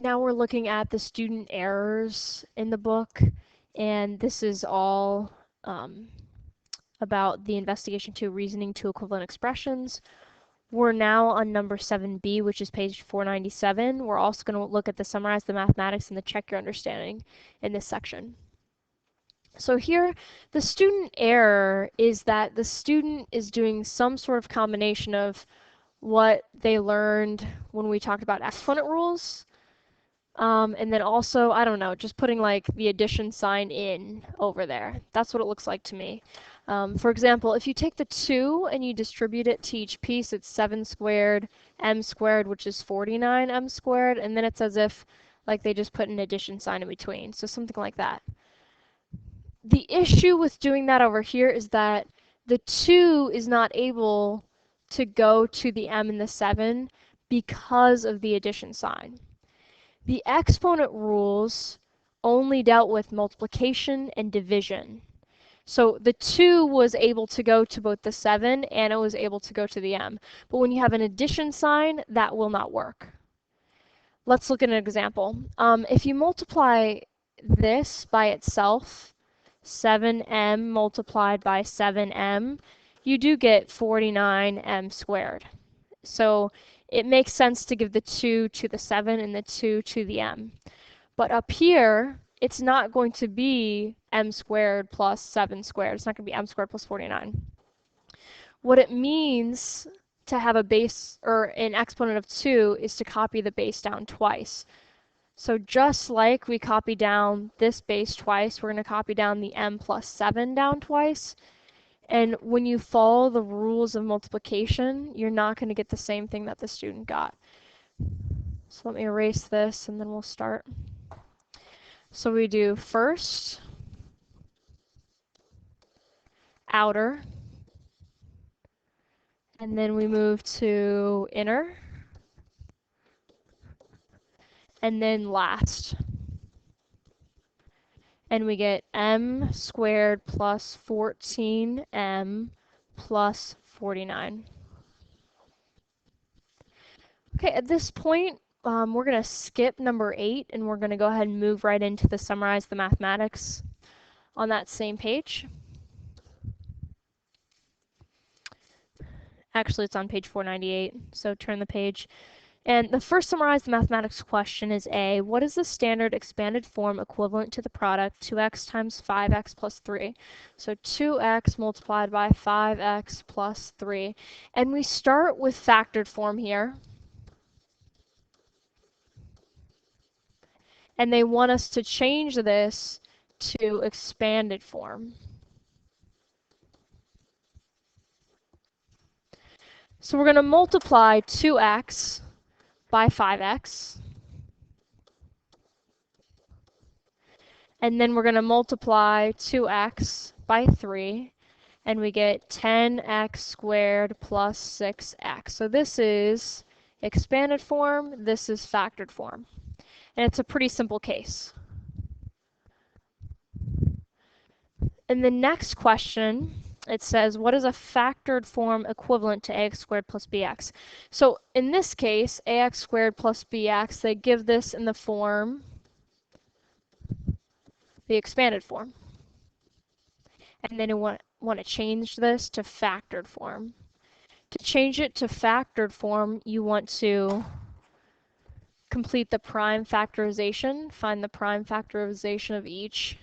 Now we're looking at the student errors in the book, and this is all about the investigation to reasoning to equivalent expressions. We're now on number 7B, which is page 497. We're also going to look at the summarize the mathematics and the check your understanding in this section. So here, the student error is that the student is doing some sort of combination of what they learned when we talked about exponent rules, and then also, I don't know, just putting like the addition sign in over there. That's what it looks like to me. For example, if you take the 2 and you distribute it to each piece, it's 7 squared m squared, which is 49 m squared, and then it's as if like they just put an addition sign in between, so something like that. The issue with doing that over here is that the 2 is not able to go to the m and the 7 because of the addition sign. The exponent rules only dealt with multiplication and division. So the 2 was able to go to both the 7 and it was able to go to the m. But when you have an addition sign, that will not work. Let's look at an example. If you multiply this by itself, 7m multiplied by 7m, you do get 49m squared. So it makes sense to give the 2 to the 7 and the 2 to the m. But up here, it's not going to be m squared plus 7 squared. It's not going to be m squared plus 49. What it means to have a base or an exponent of 2 is to copy the base down twice. So just like we copy down this base twice, we're going to copy down the m plus 7 down twice. And when you follow the rules of multiplication, you're not going to get the same thing that the student got. So let me erase this and then we'll start. So we do first, outer, and then we move to inner, and then last. And we get m squared plus 14m plus 49. Okay, at this point, we're going to skip number 8, and we're going to go ahead and move right into the summarize the mathematics on that same page. Actually, it's on page 498, so turn the page. And the first summarize the mathematics question is A. What is the standard expanded form equivalent to the product 2x times 5x plus 3? So 2x multiplied by 5x plus 3. And we start with factored form here. And they want us to change this to expanded form. So we're going to multiply 2x by 5x. And then we're going to multiply 2x by 3. And we get 10x squared plus 6x. So this is expanded form. This is factored form. And it's a pretty simple case. In the next question, it says, what is a factored form equivalent to ax squared plus bx? So in this case, ax squared plus bx, they give this in the form, the expanded form. And then you want to change this to factored form. To change it to factored form, you want to complete the prime factorization, find the prime factorization of each.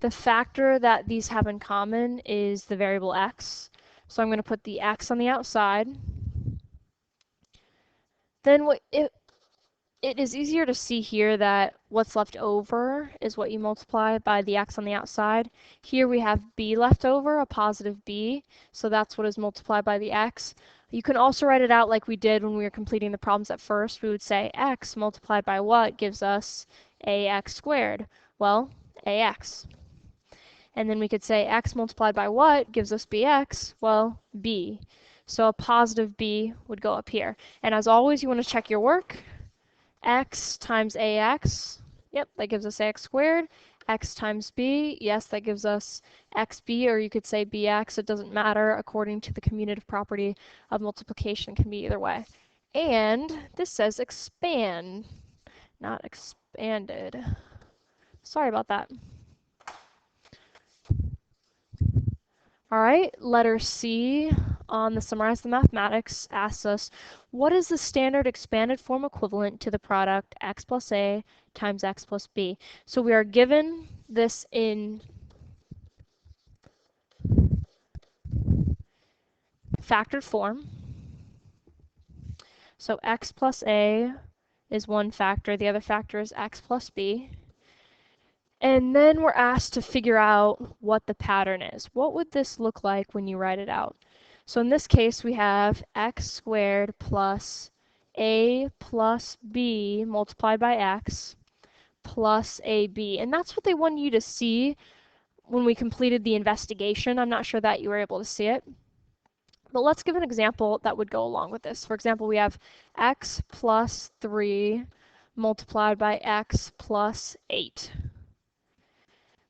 The factor that these have in common is the variable x. So I'm going to put the x on the outside. Then it is easier to see here that what's left over is what you multiply by the x on the outside. Here we have b left over, a positive b, so that's what is multiplied by the x. You can also write it out like we did when we were completing the problems at first. We would say x multiplied by what gives us ax squared? Well, ax. And then we could say x multiplied by what gives us bx? Well, b. So a positive b would go up here. And as always, you want to check your work. X times ax, yep, that gives us ax squared. X times b, yes, that gives us xb, or you could say bx. It doesn't matter according to the commutative property of multiplication. It can be either way. And this says expand, not expanded. Sorry about that. All right, letter C on the Summarize the Mathematics asks us, what is the standard expanded form equivalent to the product x plus a times x plus b? So we are given this in factored form. So x plus a is one factor, the other factor is x plus b. And then we're asked to figure out what the pattern is. What would this look like when you write it out? So in this case, we have x squared plus a plus b multiplied by x plus ab. And that's what they wanted you to see when we completed the investigation. I'm not sure that you were able to see it. But let's give an example that would go along with this. For example, we have x plus 3 multiplied by x plus 8.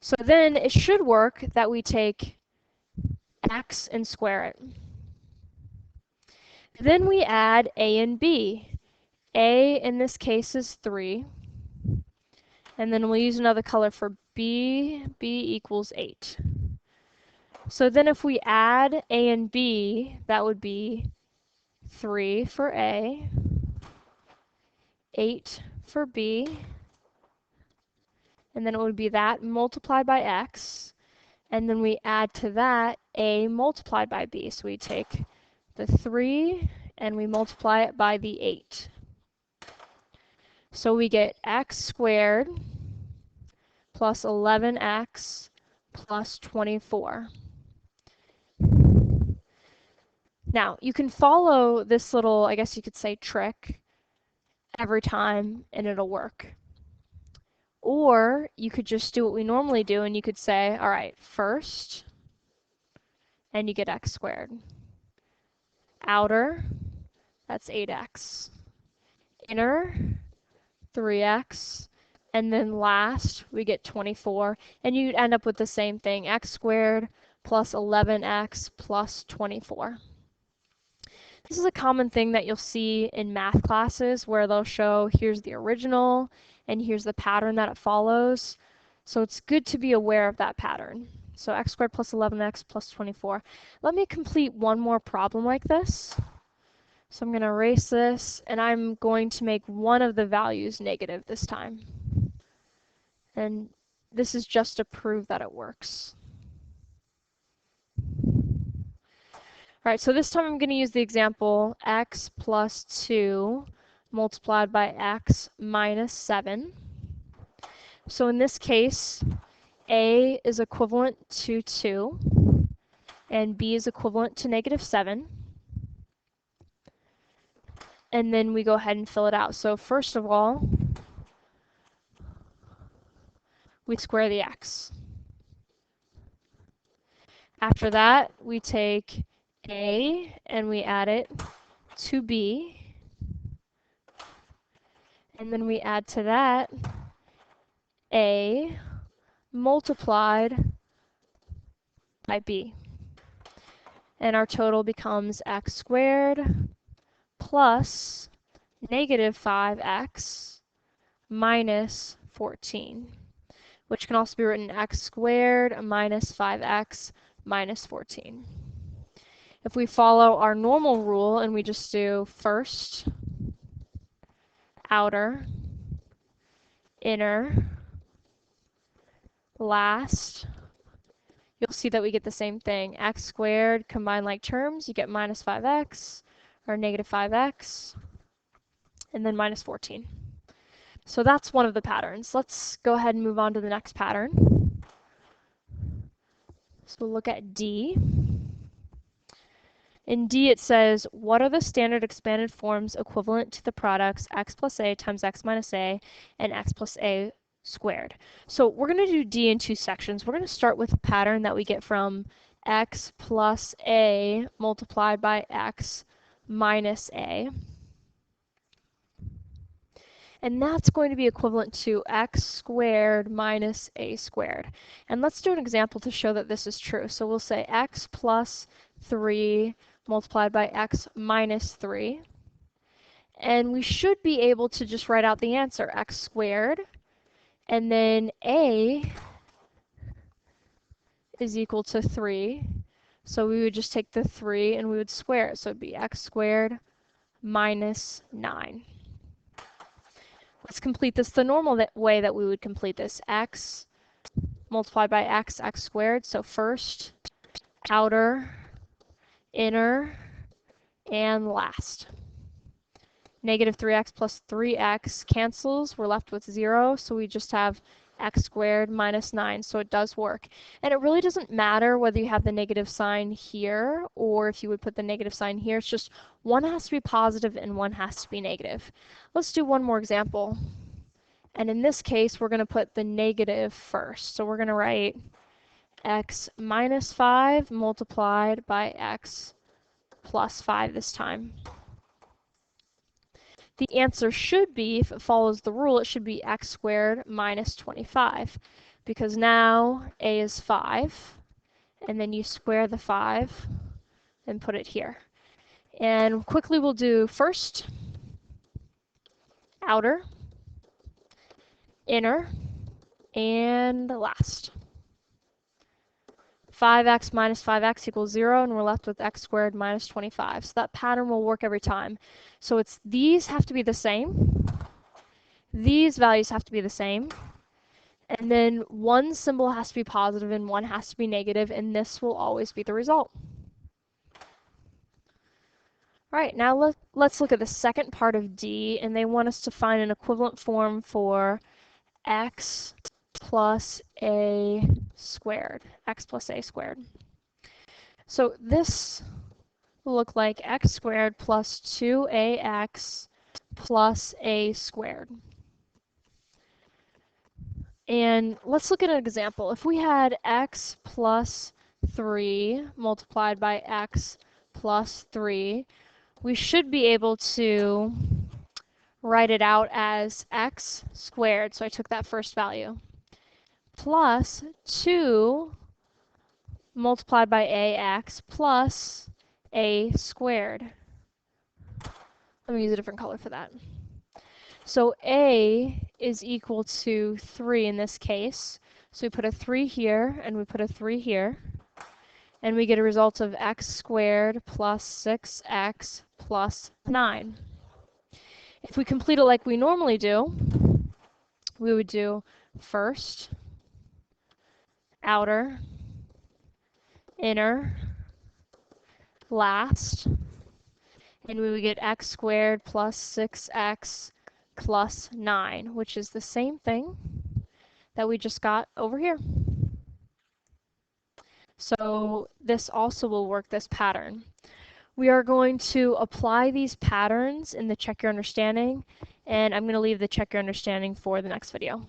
So then it should work that we take x and square it. Then we add a and b. A in this case is 3. And then we'll use another color for b. B equals 8. So then if we add a and b, that would be 3 for a, 8 for b, and then it would be that multiplied by x, and then we add to that a multiplied by b. So we take the 3 and we multiply it by the 8. So we get x squared plus 11x plus 24. Now, you can follow this little, I guess you could say, trick every time and it'll work. Or you could just do what we normally do and you could say, all right, first, and you get x squared. Outer, that's 8x. Inner, 3x. And then last, we get 24. And you'd end up with the same thing, x squared plus 11x plus 24. This is a common thing that you'll see in math classes where they'll show here's the original and here's the pattern that it follows. So it's good to be aware of that pattern. So x squared plus 11x plus 24. Let me complete one more problem like this. So I'm going to erase this and I'm going to make one of the values negative this time. And this is just to prove that it works. Alright, so this time I'm going to use the example x plus 2 multiplied by x minus 7. So in this case, a is equivalent to 2, and b is equivalent to negative 7. And then we go ahead and fill it out. So first of all, we square the x. After that, we take a and we add it to b. And then we add to that a multiplied by b. And our total becomes x squared plus negative 5x minus 14, which can also be written x squared minus 5x minus 14. If we follow our normal rule and we just do first, outer, inner, last, you'll see that we get the same thing. X squared, combine like terms, you get minus 5x, or negative 5x, and then minus 14. So that's one of the patterns. Let's go ahead and move on to the next pattern. So we'll look at D. In D it says, what are the standard expanded forms equivalent to the products x plus a times x minus a and x plus a squared? So we're going to do D in two sections. We're going to start with a pattern that we get from x plus a multiplied by x minus a. And that's going to be equivalent to x squared minus a squared. And let's do an example to show that this is true. So we'll say x plus 3 multiplied by x minus 3. And we should be able to just write out the answer, x squared, and then a is equal to 3. So we would just take the 3 and we would square it. So it would be x squared minus 9. Let's complete this the normal way that we would complete this. X multiplied by x, x squared. So first, outer, inner, and last. Negative 3x plus 3x cancels. We're left with 0, so we just have x squared minus 9, so it does work. And it really doesn't matter whether you have the negative sign here or if you would put the negative sign here. It's just one has to be positive and one has to be negative. Let's do one more example. And in this case, we're going to put the negative first. So we're going to write x minus 5 multiplied by x plus 5 this time. The answer should be, if it follows the rule, it should be x squared minus 25. Because now a is 5, and then you square the 5 and put it here. And quickly we'll do first, outer, inner, and last. 5x minus 5x equals 0, and we're left with x squared minus 25. So that pattern will work every time. So it's these have to be the same. These values have to be the same. And then one symbol has to be positive and one has to be negative, and this will always be the result. All right, now let's look at the second part of D, and they want us to find an equivalent form for x plus a squared, x plus a squared. So this will look like x squared plus 2ax plus a squared. And let's look at an example. If we had x plus 3 multiplied by x plus 3, we should be able to write it out as x squared, so I took that first value, plus 2 multiplied by ax plus a squared. Let me use a different color for that. So a is equal to 3 in this case. So we put a 3 here, and we put a 3 here. And we get a result of x squared plus 6x plus 9. If we complete it like we normally do, we would do first, outer, inner, last, and we would get x squared plus 6x plus 9, which is the same thing that we just got over here. So this also will work this pattern. We are going to apply these patterns in the Check Your Understanding, and I'm going to leave the Check Your Understanding for the next video.